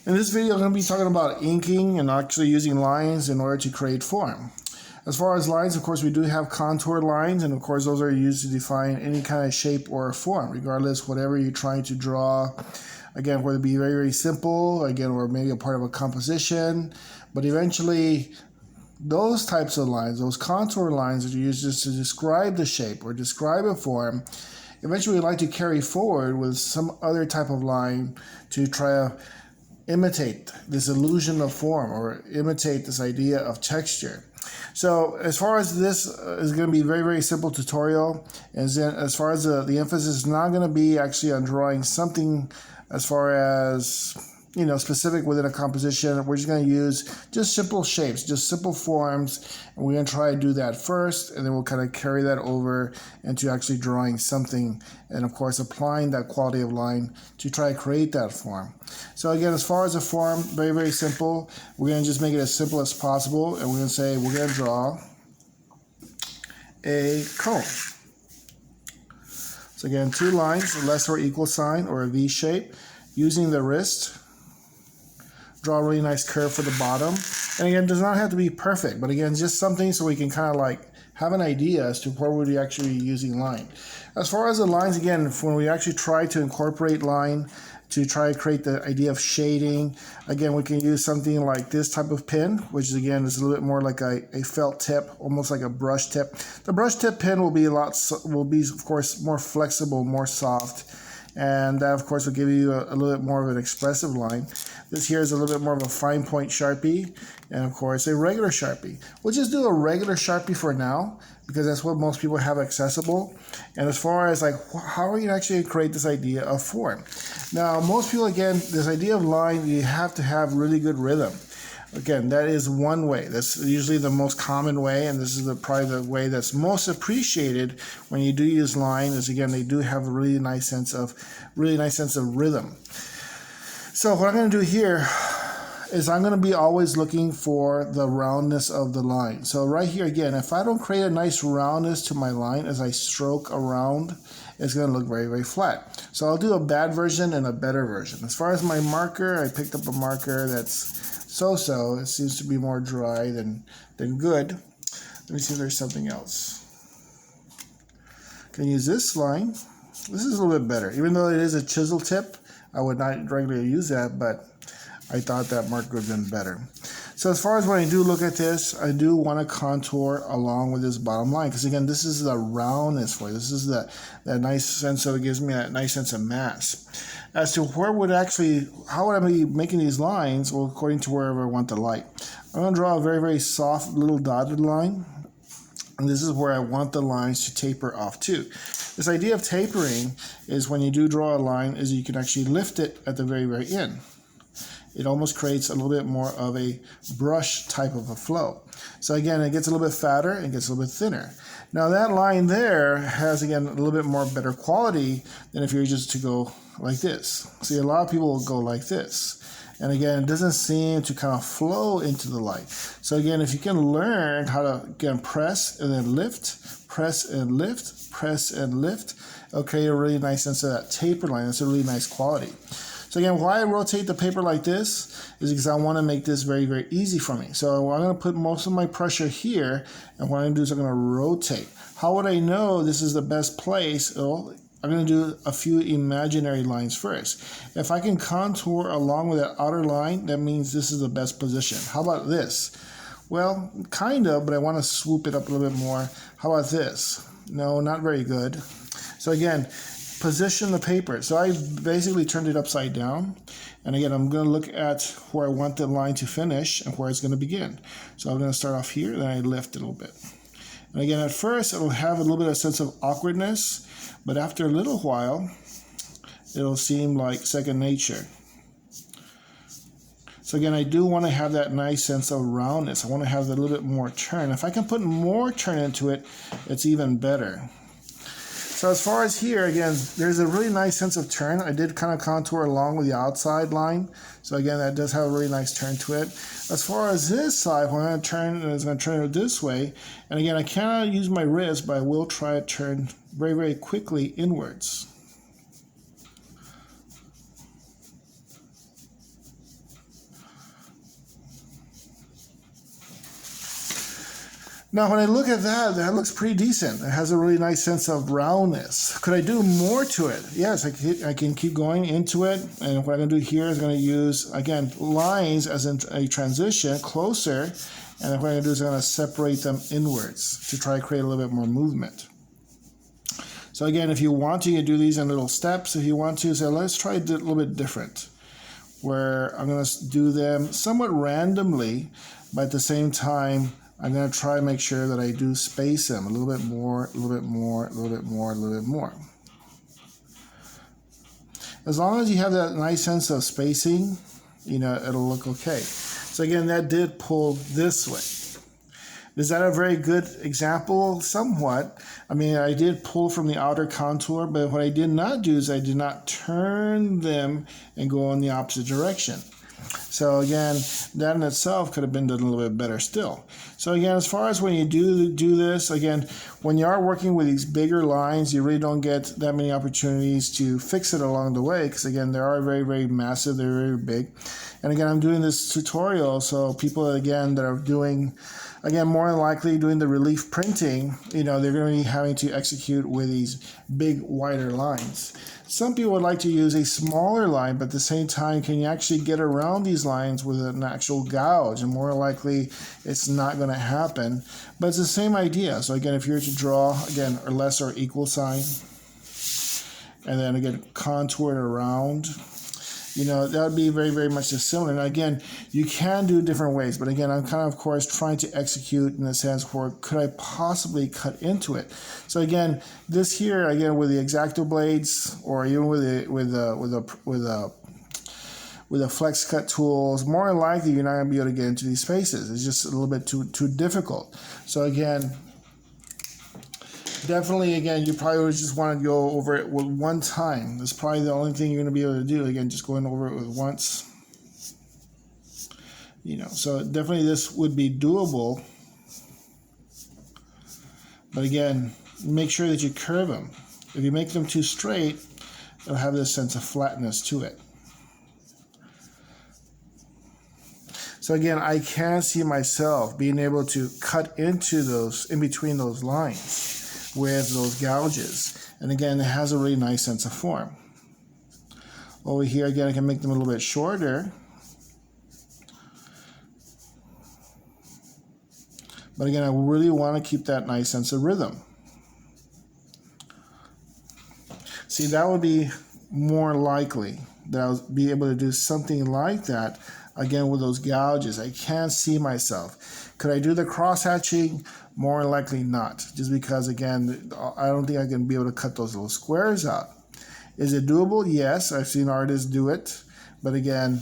In this video, I'm going to be talking about inking and actually using lines in order to create form. As far as lines, of course, we do have contour lines, and of course, those are used to define any kind of shape or form, regardless, whatever you're trying to draw. Again, whether it be very, very simple, again, or maybe a part of a composition, but eventually, those types of lines, those contour lines that you use just to describe the shape or describe a form, eventually we'd like to carry forward with some other type of line to try to imitate this illusion of form or imitate this idea of texture. So as far as this is going to be a very, very simple tutorial, as far as the emphasis is not going to be actually on drawing something as far as specific within a composition. We're just going to use just simple shapes, just simple forms, and we're going to try to do that first, and then we'll kind of carry that over into actually drawing something, and of course applying that quality of line to try to create that form. So again, as far as a form, very, very simple. We're going to just make it as simple as possible, and we're going to say we're going to draw a cone. So again, two lines, a less or equal sign or a V shape, using the wrist. Draw a really nice curve for the bottom, and again, it does not have to be perfect, but again, just something so we can kind of like have an idea as to where we'd be actually using line. As far as the lines, again, when we actually try to incorporate line to try to create the idea of shading, again, we can use something like this type of pin, which again is a little bit more like a felt tip, almost like a brush tip. The brush tip pin will be of course more flexible, more soft, and that of course will give you a little bit more of an expressive line. This here is a little bit more of a fine point Sharpie, and of course a regular Sharpie. We'll just do a regular Sharpie for now, because that's what most people have accessible. And as far as like, how are you actually create this idea of form? Now, most people, again, this idea of line, you have to have really good rhythm. Again, that is one way. That's usually the most common way, and this is probably the way that's most appreciated when you do use line. Is again, they do have a really nice sense of rhythm. So what I'm going to do here is I'm going to be always looking for the roundness of the line. So right here again, if I don't create a nice roundness to my line as I stroke around, it's going to look very, very flat. So I'll do a bad version and a better version. As far as my marker, I picked up a marker that's so-so. It seems to be more dry than good. Let me see if there's something else. Can use this line. This is a little bit better. Even though it is a chisel tip, I would not regularly use that, but I thought that marker would have been better. So as far as when I do look at this, I do want to contour along with this bottom line, because again, this is the roundness for it. This is that nice sense of, it gives me that nice sense of mass. As to how would I be making these lines? Well, according to wherever I want the light. I'm going to draw a very, very soft little dotted line. And this is where I want the lines to taper off to. This idea of tapering is when you do draw a line is you can actually lift it at the very, very end. It almost creates a little bit more of a brush type of a flow. So again, it gets a little bit fatter and gets a little bit thinner. Now that line there has, again, a little bit more better quality than if you were just to go like this. See, a lot of people will go like this. And again, it doesn't seem to kind of flow into the light. So again, if you can learn how to, again, press and then lift, press and lift, press and lift, it'll create a really nice sense of that taper line. That's a really nice quality. So again, why I rotate the paper like this is because I want to make this very, very easy for me. So I'm going to put most of my pressure here, and what I'm going to do is I'm going to rotate. How would I know this is the best place? Well, I'm going to do a few imaginary lines first. If I can contour along with that outer line, that means this is the best position. How about this? Well, kind of, but I want to swoop it up a little bit more. How about this? No, not very good. So again, position the paper. So I basically turned it upside down. And again, I'm going to look at where I want the line to finish and where it's going to begin. So I'm going to start off here, then I lift it a little bit. And again, at first, it'll have a little bit of sense of awkwardness, but after a little while, it'll seem like second nature. So again, I do want to have that nice sense of roundness. I want to have a little bit more turn. If I can put more turn into it, it's even better. So as far as here, again, there's a really nice sense of turn. I did kind of contour along with the outside line. So again, that does have a really nice turn to it. As far as this side, when I'm going to turn, it's going to turn it this way. And again, I cannot use my wrist, but I will try to turn very, very quickly inwards. Now, when I look at that, that looks pretty decent. It has a really nice sense of roundness. Could I do more to it? Yes, I can keep going into it. And what I'm going to do here is going to use, again, lines as in a transition closer. And then what I'm going to do is I'm going to separate them inwards to try to create a little bit more movement. So again, if you want to, you can do these in little steps. If you want to, say, let's try it a little bit different, where I'm going to do them somewhat randomly, but at the same time, I'm going to try to make sure that I do space them a little bit more, a little bit more, a little bit more, a little bit more. As long as you have that nice sense of spacing, you know, it'll look okay. So again, that did pull this way. Is that a very good example? Somewhat. I mean, I did pull from the outer contour, but what I did not do is I did not turn them and go in the opposite direction. So again, that in itself could have been done a little bit better still. So again, as far as when you do this, again, when you are working with these bigger lines, you really don't get that many opportunities to fix it along the way, because again, they are very, very massive, they're very big. And again, I'm doing this tutorial, so people, again, that are doing, again, more than likely doing the relief printing, you know, they're going to be having to execute with these big, wider lines. Some people would like to use a smaller line, but at the same time, can you actually get around these lines with an actual gouge? And more likely, it's not going to happen. But it's the same idea. So again, if you were to draw, again, a less or equal sign, and then again, contour it around, you know, that would be very, very much similar. And again, you can do different ways, but again, I'm kind of course, trying to execute in the sense where could I possibly cut into it? So again, this here, again, with the X-Acto blades, or even with the flex cut tools, more than likely you're not going to be able to get into these spaces. It's just a little bit too difficult. So again, definitely, again, you probably would just want to go over it with one time. That's probably the only thing you're going to be able to do. Again, just going over it with once. You know, so definitely this would be doable. But again, make sure that you curve them. If you make them too straight, it'll have this sense of flatness to it. So again, I can see myself being able to cut into those, in between those lines, with those gouges. And again, it has a really nice sense of form. Over here, again, I can make them a little bit shorter. But again, I really want to keep that nice sense of rhythm. See, that would be more likely that I'll be able to do something like that, again, with those gouges. I can't see myself. Could I do the cross-hatching? More likely not, just because, again, I don't think I can be able to cut those little squares out. Is it doable? Yes, I've seen artists do it, but again,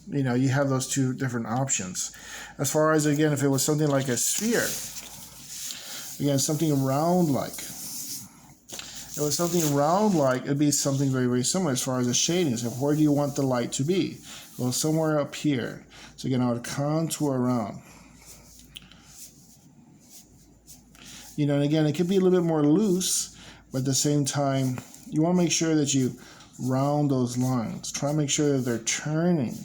you know, you have those two different options. As far as, again, if it was something like a sphere, again, something round-like. If it was something round-like, it'd be something very, very similar as far as the shading. So where do you want the light to be? Well, somewhere up here. So again, I would contour around. You know, and again, it could be a little bit more loose, but at the same time, you want to make sure that you round those lines. Try to make sure that they're turning.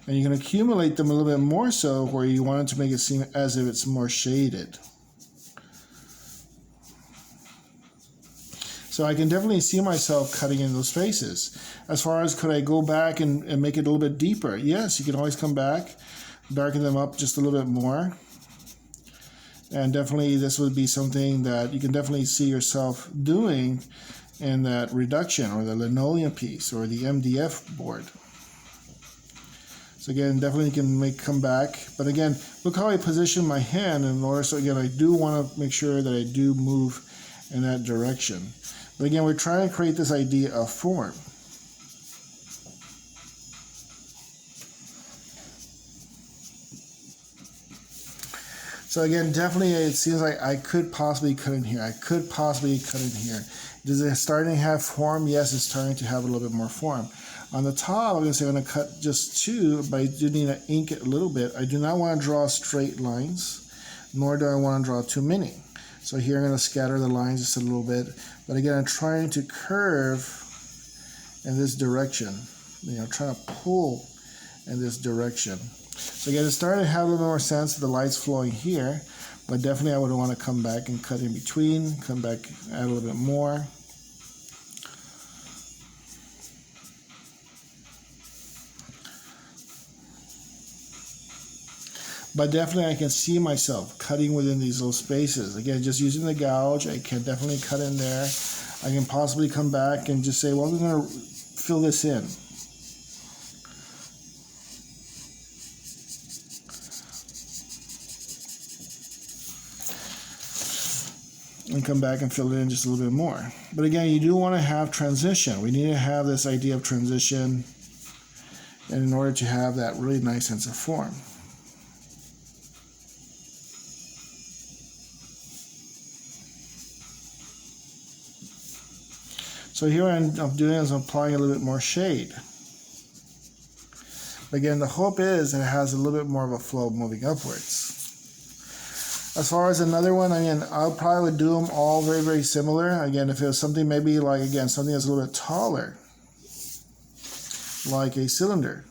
And you can accumulate them a little bit more so where you want it to make it seem as if it's more shaded. So I can definitely see myself cutting in those spaces. As far as could I go back and make it a little bit deeper? Yes, you can always come back, darken them up just a little bit more. And definitely this would be something that you can definitely see yourself doing in that reduction or the linoleum piece or the MDF board. So again, definitely can come back. But again, look how I position my hand in order. So again, I do want to make sure that I do move in that direction. But again, we're trying to create this idea of form. So again, definitely it seems like I could possibly cut in here. Does it starting to have form? Yes, it's starting to have a little bit more form. On the top, I'm going to cut just two, but I do need to ink it a little bit. I do not want to draw straight lines, nor do I want to draw too many. So here I'm going to scatter the lines just a little bit. But again, I'm trying to curve in this direction. Trying to pull in this direction. So again, it's starting to have a little more sense of the lights flowing here, but definitely I would want to come back and cut in between, come back, add a little bit more. But definitely I can see myself cutting within these little spaces. Again, just using the gouge, I can definitely cut in there. I can possibly come back and just say, well, we're going to fill this in. And come back and fill it in just a little bit more. But again, you do want to have transition. We need to have this idea of transition, and in order to have that really nice sense of form. So here what I'm doing is I'm applying a little bit more shade. Again, the hope is that it has a little bit more of a flow moving upwards. As far as another one, again, I probably would do them all very, very similar. Again, if it was something maybe like, again, something that's a little bit taller, like a cylinder.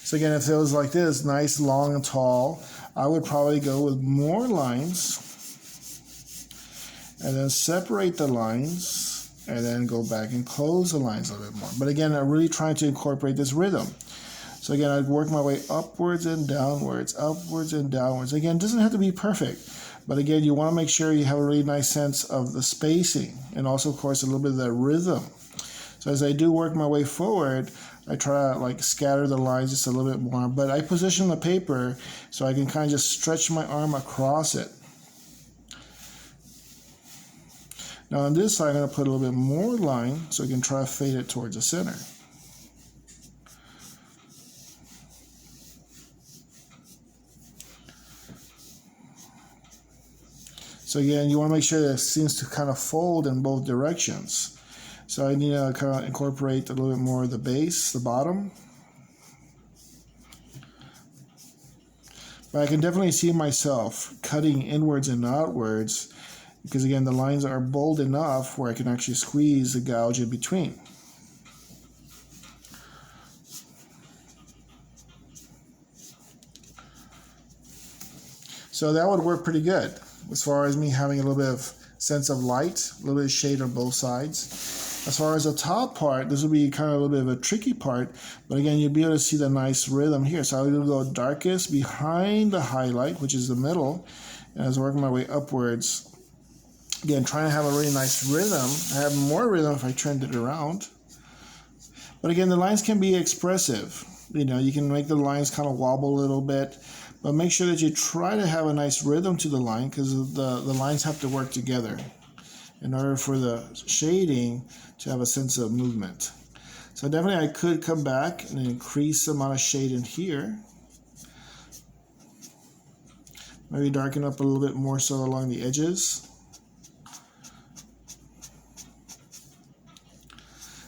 So again, if it was like this, nice, long, and tall, I would probably go with more lines and then separate the lines and then go back and close the lines a little bit more. But again, I'm really trying to incorporate this rhythm. So again, I'd work my way upwards and downwards, upwards and downwards. Again, it doesn't have to be perfect, but again, you want to make sure you have a really nice sense of the spacing and also, of course, a little bit of the rhythm. So as I do work my way forward, I try to like scatter the lines just a little bit more, but I position the paper so I can kind of just stretch my arm across it. Now on this side, I'm going to put a little bit more line so I can try to fade it towards the center. So again, you want to make sure that it seems to kind of fold in both directions. So I need to kind of incorporate a little bit more of the base, the bottom. But I can definitely see myself cutting inwards and outwards because again, the lines are bold enough where I can actually squeeze the gouge in between. So that would work pretty good as far as me having a little bit of sense of light, a little bit of shade on both sides. As far as the top part, this will be kind of a little bit of a tricky part, but again, you'll be able to see the nice rhythm here. So I will go darkest behind the highlight, which is the middle, and as I work my way upwards, again, trying to have a really nice rhythm. I have more rhythm if I turned it around. But again, the lines can be expressive. You can make the lines kind of wobble a little bit, but make sure that you try to have a nice rhythm to the line because the lines have to work together in order for the shading to have a sense of movement. So definitely I could come back and increase the amount of shade in here. Maybe darken up a little bit more so along the edges.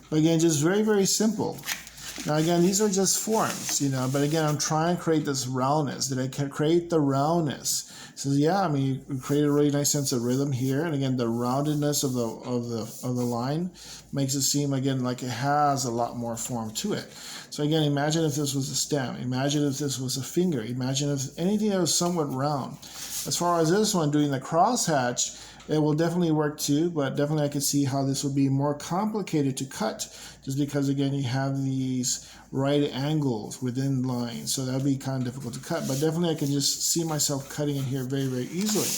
But again, just very, very simple. Now again, these are just forms, but again, I'm trying to create this roundness. Did I create the roundness? So yeah, I mean, you create a really nice sense of rhythm here, and again, the roundedness of the line makes it seem again like it has a lot more form to it. So again, imagine if this was a stem. Imagine if this was a finger. Imagine if anything that was somewhat round. As far as this one, doing the crosshatch, it will definitely work too, but definitely I could see how this would be more complicated to cut just because, again, you have these right angles within lines. So that would be kind of difficult to cut, but definitely I can just see myself cutting in here very, very easily.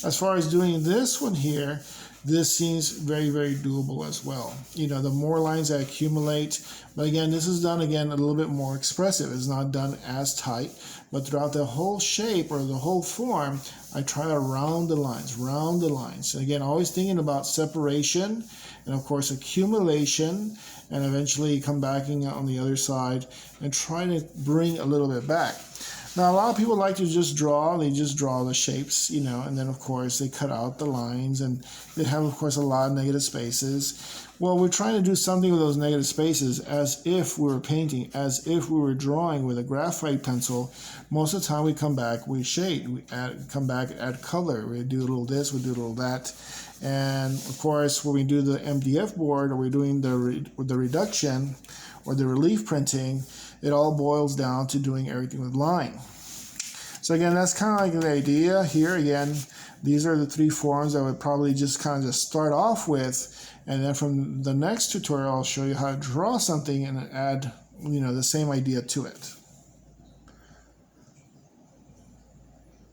As far as doing this one here, this seems very, very doable as well. The more lines I accumulate, but again, this is done, again, a little bit more expressive. It's not done as tight, but throughout the whole shape or the whole form, I try to round the lines. And again, always thinking about separation and, of course, accumulation, and eventually come back on the other side and try to bring a little bit back. Now, a lot of people like to just draw, they just draw the shapes, you know, and then of course they cut out the lines, and they have, of course, a lot of negative spaces. Well, we're trying to do something with those negative spaces as if we were painting, as if we were drawing with a graphite pencil. Most of the time we come back, we shade, come back, add color, we do a little this, we do a little that. And of course, when we do the MDF board, or we're doing the reduction or the relief printing, it all boils down to doing everything with line. So again, that's kind of like the idea here. Again, these are the 3 forms I would probably just kind of just start off with, and then from the next tutorial I'll show you how to draw something and add, you know, the same idea to it.